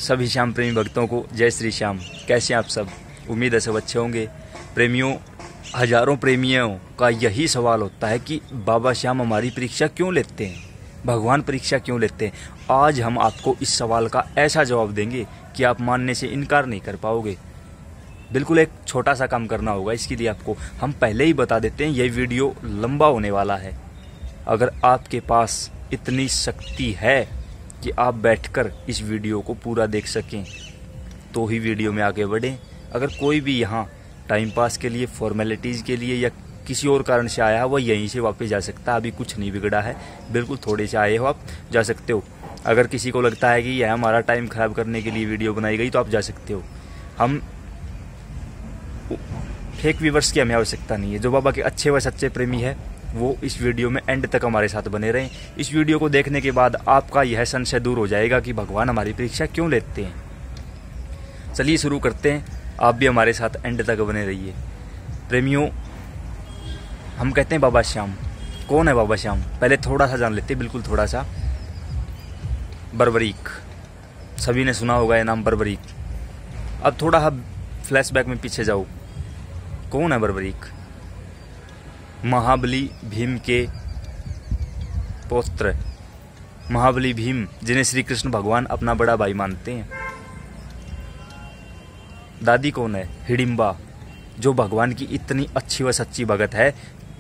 सभी श्याम प्रेमी भक्तों को जय श्री श्याम। कैसे हैं आप सब? उम्मीद है सब अच्छे होंगे। प्रेमियों, हजारों प्रेमियों का यही सवाल होता है कि बाबा श्याम हमारी परीक्षा क्यों लेते हैं, भगवान परीक्षा क्यों लेते हैं। आज हम आपको इस सवाल का ऐसा जवाब देंगे कि आप मानने से इनकार नहीं कर पाओगे। बिल्कुल एक छोटा सा काम करना होगा इसके लिए आपको। हम पहले ही बता देते हैं, यह वीडियो लंबा होने वाला है। अगर आपके पास इतनी शक्ति है कि आप बैठकर इस वीडियो को पूरा देख सकें तो ही वीडियो में आगे बढ़ें। अगर कोई भी यहाँ टाइम पास के लिए, फॉर्मेलिटीज़ के लिए या किसी और कारण से आया है, वह यहीं से वापस जा सकता है। अभी कुछ नहीं बिगड़ा है, बिल्कुल थोड़े से आए हो, आप जा सकते हो। अगर किसी को लगता है कि यह हमारा टाइम ख़राब करने के लिए वीडियो बनाई गई तो आप जा सकते हो। हम फेक व्यूवर्स की हमें आवश्यकता नहीं है। जो बाबा के अच्छे व सच्चे प्रेमी है वो इस वीडियो में एंड तक हमारे साथ बने रहें। इस वीडियो को देखने के बाद आपका यह संशय दूर हो जाएगा कि भगवान हमारी परीक्षा क्यों लेते हैं। चलिए शुरू करते हैं, आप भी हमारे साथ एंड तक बने रहिए। प्रेमियों, हम कहते हैं बाबा श्याम। कौन है बाबा श्याम? पहले थोड़ा सा जान लेते हैं, बिल्कुल थोड़ा सा। बर्बरीक, सभी ने सुना होगा ये नाम बर्बरीक। अब थोड़ा फ्लैशबैक में पीछे जाओ। कौन है बर्बरीक? महाबली भीम के पौत्र, महाबली भीम, जिन्हें श्री कृष्ण भगवान अपना बड़ा भाई मानते हैं। दादी कौन है? हिडिंबा, जो भगवान की इतनी अच्छी व सच्ची भगत है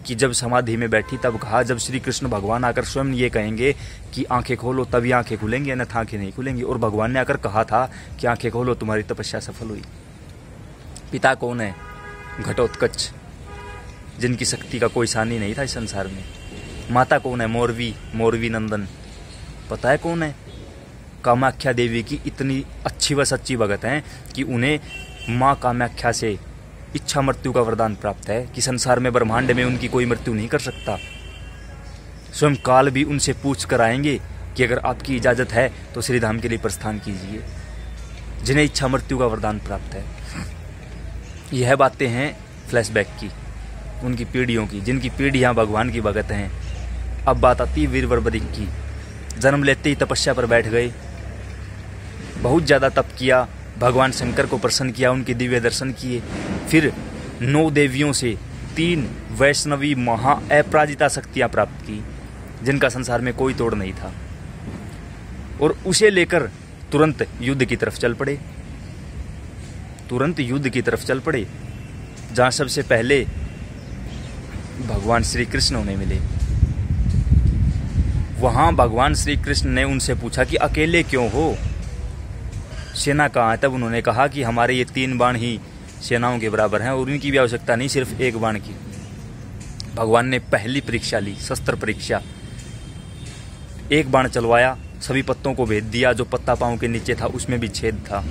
कि जब समाधि में बैठी तब कहा, जब श्री कृष्ण भगवान आकर स्वयं ये कहेंगे कि आंखें खोलो तभी आंखें खुलेंगी, अन्यथा आंखें नहीं खुलेंगी। और भगवान ने आकर कहा था कि आंखें खोलो, तुम्हारी तपस्या सफल हुई। पिता कौन है? घटोत्कच, जिनकी शक्ति का कोई सानी नहीं था इस संसार में। माता कौन है? मोरवी नंदन। पता है कौन है? कामाख्या देवी की इतनी अच्छी व सच्ची भगत हैं कि उन्हें माँ कामाख्या से इच्छा मृत्यु का वरदान प्राप्त है कि संसार में, ब्रह्मांड में उनकी कोई मृत्यु नहीं कर सकता। स्वयं काल भी उनसे पूछ कर आएंगे कि अगर आपकी इजाज़त है तो श्रीधाम के लिए प्रस्थान कीजिए, जिन्हें इच्छा मृत्यु का वरदान प्राप्त है। यह बातें हैं फ्लैशबैक की, उनकी पीढ़ियों की, जिनकी पीढ़ियाँ भगवान की भगत हैं। अब बात आती वीर बर्बरीक की। जन्म लेते ही तपस्या पर बैठ गए, बहुत ज़्यादा तप किया, भगवान शंकर को प्रसन्न किया, उनके दिव्य दर्शन किए। फिर 9 देवियों से 3 वैष्णवी महा अपराजिता शक्तियाँ प्राप्त की, जिनका संसार में कोई तोड़ नहीं था। और उसे लेकर तुरंत युद्ध की तरफ चल पड़े, जहाँ सबसे पहले भगवान श्री कृष्ण उन्हें मिले। वहाँ भगवान श्री कृष्ण ने उनसे पूछा कि अकेले क्यों हो, सेना कहाँ है? तब उन्होंने कहा कि हमारे ये 3 बाण ही सेनाओं के बराबर हैं और उनकी भी आवश्यकता नहीं, सिर्फ एक बाण की। भगवान ने पहली परीक्षा ली, शस्त्र परीक्षा। एक बाण चलवाया, सभी पत्तों को भेद दिया। जो पत्ता पाँव के नीचे था उसमें भी छेद था।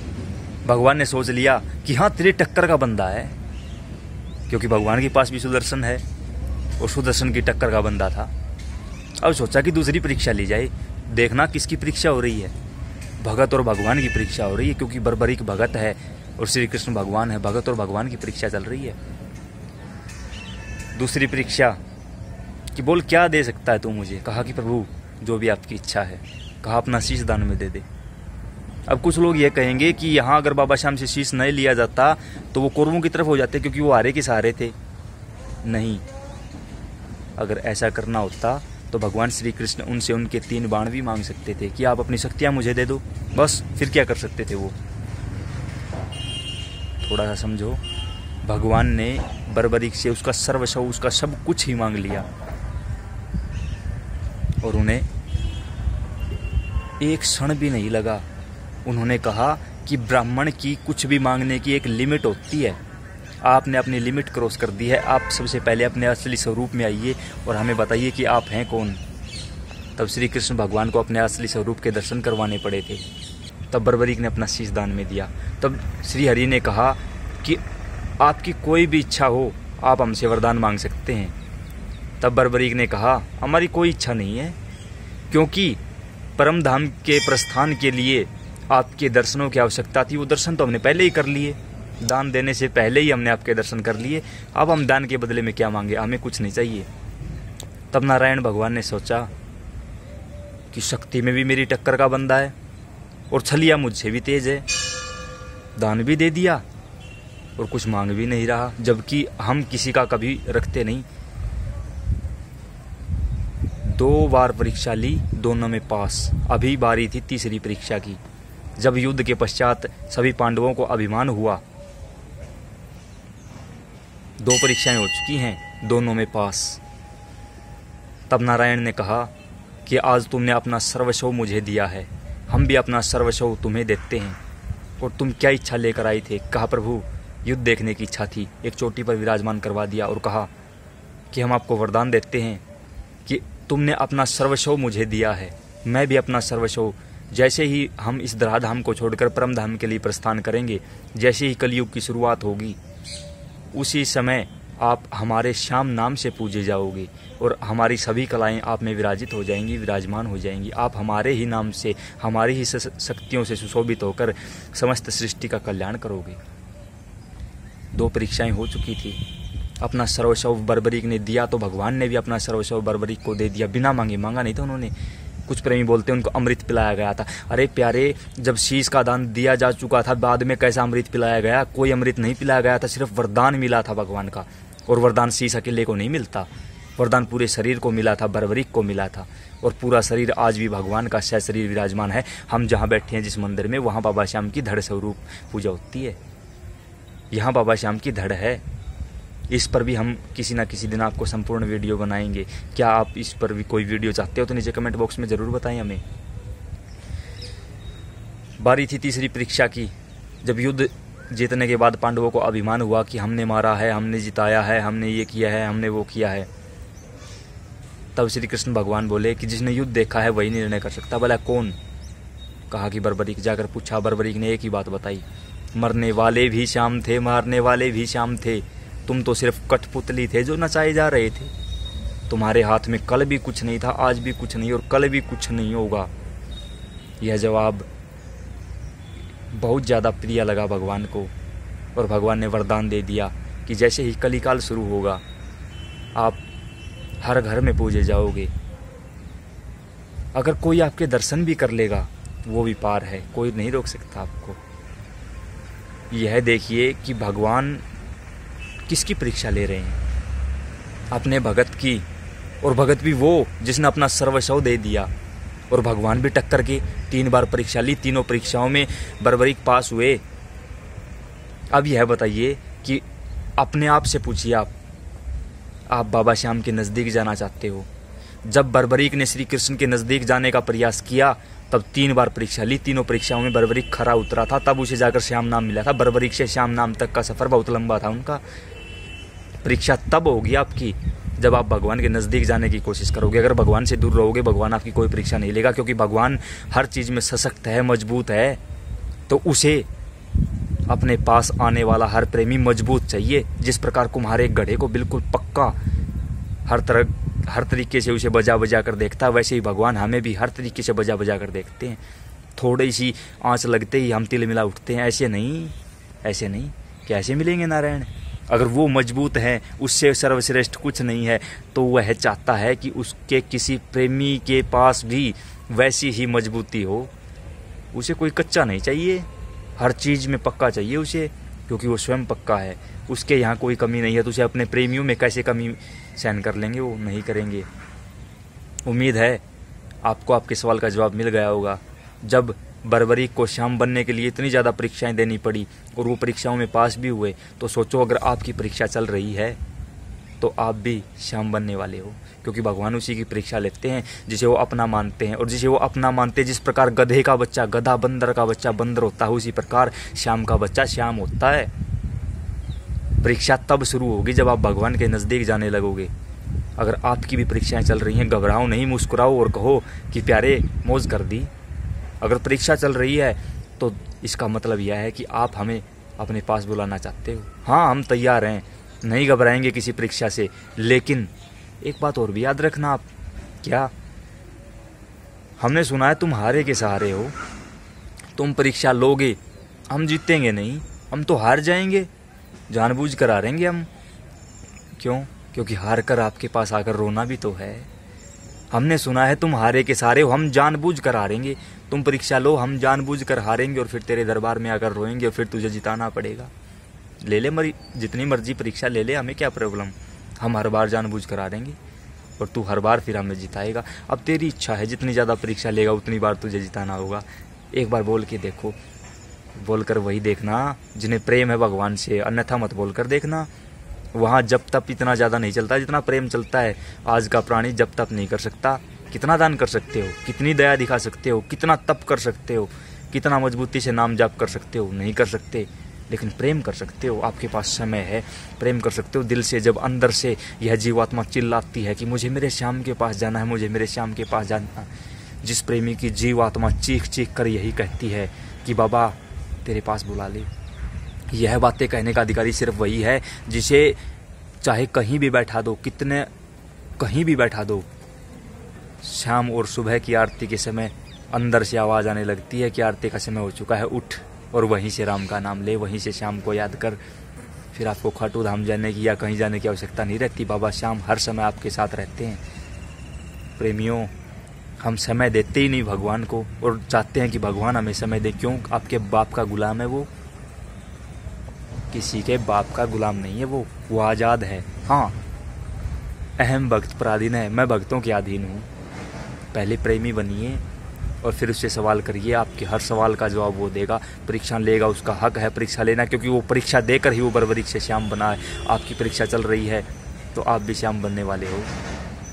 भगवान ने सोच लिया कि हाँ, तेरे टक्कर का बंदा है, क्योंकि भगवान के पास भी सुदर्शन है और सुदर्शन की टक्कर का बंदा था। अब सोचा कि दूसरी परीक्षा ली जाए, देखना किसकी परीक्षा हो रही है। भगत और भगवान की परीक्षा हो रही है, क्योंकि बर्बरीक भगत है और श्री कृष्ण भगवान है। भगत और भगवान की परीक्षा चल रही है। दूसरी परीक्षा कि बोल क्या दे सकता है तू मुझे? कहा कि प्रभु जो भी आपकी इच्छा है। कहा अपना शीश दान में दे दे। अब कुछ लोग ये कहेंगे कि यहाँ अगर बाबा श्याम से शीश नहीं लिया जाता तो वो कौरवों की तरफ हो जाते, क्योंकि वो हारे के सहारे थे। नहीं, अगर ऐसा करना होता तो भगवान श्री कृष्ण उनसे उनके 3 बाण भी मांग सकते थे कि आप अपनी शक्तियाँ मुझे दे दो, बस। फिर क्या कर सकते थे वो? थोड़ा सा समझो। भगवान ने बर्बरीक से उसका सर्वस्व, उसका सब कुछ ही मांग लिया और उन्हें एक क्षण भी नहीं लगा। उन्होंने कहा कि ब्राह्मण की कुछ भी मांगने की एक लिमिट होती है, आपने अपनी लिमिट क्रॉस कर दी है। आप सबसे पहले अपने असली स्वरूप में आइए और हमें बताइए कि आप हैं कौन। तब श्री कृष्ण भगवान को अपने असली स्वरूप के दर्शन करवाने पड़े थे। तब बर्बरीक ने अपना शीश दान में दिया। तब श्री हरि ने कहा कि आपकी कोई भी इच्छा हो आप हमसे वरदान मांग सकते हैं। तब बर्बरीक ने कहा हमारी कोई इच्छा नहीं है, क्योंकि परम धाम के प्रस्थान के लिए आपके दर्शनों की आवश्यकता थी। वो दर्शन तो हमने पहले ही कर लिए, दान देने से पहले ही हमने आपके दर्शन कर लिए। अब हम दान के बदले में क्या मांगे? हमें कुछ नहीं चाहिए। तब नारायण भगवान ने सोचा कि शक्ति में भी मेरी टक्कर का बंदा है, और छलिया मुझसे भी तेज है, दान भी दे दिया और कुछ मांग भी नहीं रहा, जबकि हम किसी का कभी रखते नहीं। 2 बार परीक्षा ली, दोनों में पास। अभी बारी थी तीसरी परीक्षा की, जब युद्ध के पश्चात सभी पांडवों को अभिमान हुआ। 2 परीक्षाएं हो चुकी हैं, दोनों में पास। तब नारायण ने कहा कि आज तुमने अपना सर्वस्व मुझे दिया है, हम भी अपना सर्वस्व तुम्हें देते हैं। और तुम क्या इच्छा लेकर आई थे? कहा प्रभु युद्ध देखने की इच्छा थी। एक चोटी पर विराजमान करवा दिया और कहा कि हम आपको वरदान देते हैं कि तुमने अपना सर्वस्व मुझे दिया है, मैं भी अपना सर्वस्व। जैसे ही हम इस धराधाम को छोड़कर परम धाम के लिए प्रस्थान करेंगे, जैसे ही कलयुग की शुरुआत होगी, उसी समय आप हमारे श्याम नाम से पूजे जाओगे और हमारी सभी कलाएं आप में विराजित हो जाएंगी, विराजमान हो जाएंगी। आप हमारे ही नाम से, हमारी ही शक्तियों से सुशोभित होकर समस्त सृष्टि का कल्याण करोगे। 2 परीक्षाएं हो चुकी थी। अपना सर्वस्व बर्बरीक ने दिया तो भगवान ने भी अपना सर्वस्व बर्बरीक को दे दिया, बिना मांगे। मांगा नहीं था उन्होंने। कुछ प्रेमी बोलते हैं उनको अमृत पिलाया गया था। अरे प्यारे, जब शीश का दान दिया जा चुका था, बाद में कैसा अमृत पिलाया गया? कोई अमृत नहीं पिलाया गया था, सिर्फ वरदान मिला था भगवान का। और वरदान शीश अकेले को नहीं मिलता, वरदान पूरे शरीर को मिला था, बर्बरीक को मिला था। और पूरा शरीर आज भी भगवान का शरीर विराजमान है। हम जहाँ बैठे हैं जिस मंदिर में, वहाँ बाबा श्याम की धड़ स्वरूप पूजा होती है। यहाँ बाबा श्याम की धड़ है। इस पर भी हम किसी ना किसी दिन आपको संपूर्ण वीडियो बनाएंगे। क्या आप इस पर भी कोई वीडियो चाहते हो तो नीचे कमेंट बॉक्स में ज़रूर बताएं हमें। बारी थी तीसरी परीक्षा की, जब युद्ध जीतने के बाद पांडवों को अभिमान हुआ कि हमने मारा है, हमने जिताया है, हमने ये किया है, हमने वो किया है। तब श्री कृष्ण भगवान बोले कि जिसने युद्ध देखा है वही निर्णय कर सकता। बोला कौन? कहा कि बर्बरीक। जाकर पूछा, बर्बरीक ने एक ही बात बताई, मरने वाले भी श्याम थे, मारने वाले भी श्याम थे। तुम तो सिर्फ कठपुतली थे जो नचाए जा रहे थे। तुम्हारे हाथ में कल भी कुछ नहीं था, आज भी कुछ नहीं और कल भी कुछ नहीं होगा। यह जवाब बहुत ज़्यादा प्रिय लगा भगवान को और भगवान ने वरदान दे दिया कि जैसे ही कलिकाल शुरू होगा, आप हर घर में पूजे जाओगे। अगर कोई आपके दर्शन भी कर लेगा वो भी पार है, कोई नहीं रोक सकता आपको। यह देखिए कि भगवान किसकी परीक्षा ले रहे हैं? अपने भगत की। और भगत भी वो जिसने अपना सर्वस्व दे दिया। और भगवान भी टक्कर के 3 बार परीक्षा ली, तीनों परीक्षाओं में बर्बरीक पास हुए। अब यह बताइए कि अपने आप से पूछिए, आप बाबा श्याम के नज़दीक जाना चाहते हो? जब बर्बरीक ने श्री कृष्ण के नज़दीक जाने का प्रयास किया तब 3 बार परीक्षा ली, तीनों परीक्षाओं में बर्बरीक खरा उतरा था, तब उसे जाकर श्याम नाम मिला था। बर्बरीक से श्याम नाम तक का सफ़र बहुत लंबा था उनका। परीक्षा तब होगी आपकी जब आप भगवान के नज़दीक जाने की कोशिश करोगे। अगर भगवान से दूर रहोगे, भगवान आपकी कोई परीक्षा नहीं लेगा, क्योंकि भगवान हर चीज़ में सशक्त है, मजबूत है। तो उसे अपने पास आने वाला हर प्रेमी मजबूत चाहिए। जिस प्रकार कुम्हार एक गढ़े को बिल्कुल पक्का हर तरीके से उसे बजा बजा कर देखता है, वैसे ही भगवान हमें भी हर तरीके से बजा बजा कर देखते हैं। थोड़ी सी आँच लगते ही हम तिल मिला उठते हैं। ऐसे नहीं। कैसे मिलेंगे नारायण? अगर वो मजबूत हैं, उससे सर्वश्रेष्ठ कुछ नहीं है, तो वह चाहता है कि उसके किसी प्रेमी के पास भी वैसी ही मजबूती हो। उसे कोई कच्चा नहीं चाहिए, हर चीज़ में पक्का चाहिए उसे, क्योंकि वो स्वयं पक्का है। उसके यहाँ कोई कमी नहीं है, तो उसे अपने प्रेमियों में कैसे कमी सहन कर लेंगे? वो नहीं करेंगे। उम्मीद है आपको आपके सवाल का जवाब मिल गया होगा। जब बर्बरीक को श्याम बनने के लिए इतनी ज़्यादा परीक्षाएं देनी पड़ी और वो परीक्षाओं में पास भी हुए, तो सोचो अगर आपकी परीक्षा चल रही है तो आप भी श्याम बनने वाले हो, क्योंकि भगवान उसी की परीक्षा लेते हैं जिसे वो अपना मानते हैं। और जिसे वो अपना मानते हैं, जिस प्रकार गधे का बच्चा गधा, बंदर का बच्चा बंदर होता है, उसी प्रकार श्याम का बच्चा श्याम होता है। परीक्षा तब शुरू होगी जब आप भगवान के नज़दीक जाने लगोगे। अगर आपकी भी परीक्षाएं चल रही हैं, घबराओ नहीं, मुस्कुराओ और कहो कि प्यारे मौज कर दी। अगर परीक्षा चल रही है तो इसका मतलब यह है कि आप हमें अपने पास बुलाना चाहते हो। हाँ, हम तैयार हैं, नहीं घबराएंगे किसी परीक्षा से। लेकिन एक बात और भी याद रखना आप। क्या? हमने सुना है तुम हारे के सहारे हो। तुम परीक्षा लोगे, हम जीतेंगे नहीं, हम तो हार जाएंगे, जानबूझ कर हारेंगे हम। क्यों? क्योंकि हार कर आपके पास आकर रोना भी तो है। हमने सुना है तुम हारे के सहारे हो, हम जानबूझ कर हारेंगे। तुम परीक्षा लो, हम जानबूझ कर हारेंगे और फिर तेरे दरबार में आकर रोएंगे और फिर तुझे जिताना पड़ेगा। ले ले जितनी मर्जी परीक्षा ले ले, हमें क्या प्रॉब्लम, हम हर बार जानबूझ कर हारेंगे और तू हर बार फिर हमें जिताएगा। अब तेरी इच्छा है, जितनी ज़्यादा परीक्षा लेगा उतनी बार तुझे जिताना होगा। एक बार बोल के देखो, बोलकर वही देखना जिन्हें प्रेम है भगवान से, अन्यथा मत बोलकर देखना। वहाँ जब तप इतना ज़्यादा नहीं चलता जितना प्रेम चलता है। आज का प्राणी जब तप नहीं कर सकता। कितना दान कर सकते हो, कितनी दया दिखा सकते हो, कितना तप कर सकते हो, कितना मजबूती से नाम जाप कर सकते हो, नहीं कर सकते। लेकिन प्रेम कर सकते हो, आपके पास समय है, प्रेम कर सकते हो दिल से। जब अंदर से यह जीवात्मा चिल्लाती है कि मुझे मेरे श्याम के पास जाना है, मुझे मेरे श्याम के पास जाना, जिस प्रेमी की जीवात्मा चीख चीख कर यही कहती है कि बाबा तेरे पास बुला ले, यह बातें कहने का अधिकारी सिर्फ वही है जिसे चाहे कहीं भी बैठा दो, कहीं भी बैठा दो, शाम और सुबह की आरती के समय अंदर से आवाज़ आने लगती है कि आरती का समय हो चुका है, उठ और वहीं से राम का नाम ले, वहीं से श्याम को याद कर। फिर आपको खाटू धाम जाने की या कहीं जाने की आवश्यकता नहीं रहती। बाबा श्याम हर समय आपके साथ रहते हैं। प्रेमियों, हम समय देते ही नहीं भगवान को और चाहते हैं कि भगवान हमें समय दे। क्यों? आपके बाप का गुलाम है वो, किसी के बाप का गुलाम नहीं है वो आज़ाद है। हाँ, अहम भक्त पराधीन है, मैं भक्तों के अधीन हूँ। पहले प्रेमी बनिए और फिर उससे सवाल करिए, आपके हर सवाल का जवाब वो देगा। परीक्षा लेगा, उसका हक है परीक्षा लेना, क्योंकि वो परीक्षा देकर ही वो बर्बरीक से श्याम बना है। आपकी परीक्षा चल रही है तो आप भी श्याम बनने वाले हो।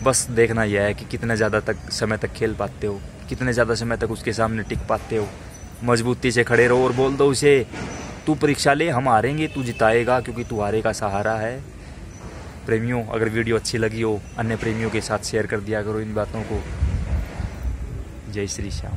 बस देखना यह है कि कितने ज़्यादा समय तक खेल पाते हो, कितने ज़्यादा समय तक उसके सामने टिक पाते हो। मजबूती से खड़े रहो और बोल दो उसे, तू परीक्षा ले, हम हारेंगे, तू जिताएगा, क्योंकि तू हारे का सहारा है। प्रेमियों, अगर वीडियो अच्छी लगी हो, अन्य प्रेमियों के साथ शेयर कर दिया करो इन बातों को। जय श्री श्याम।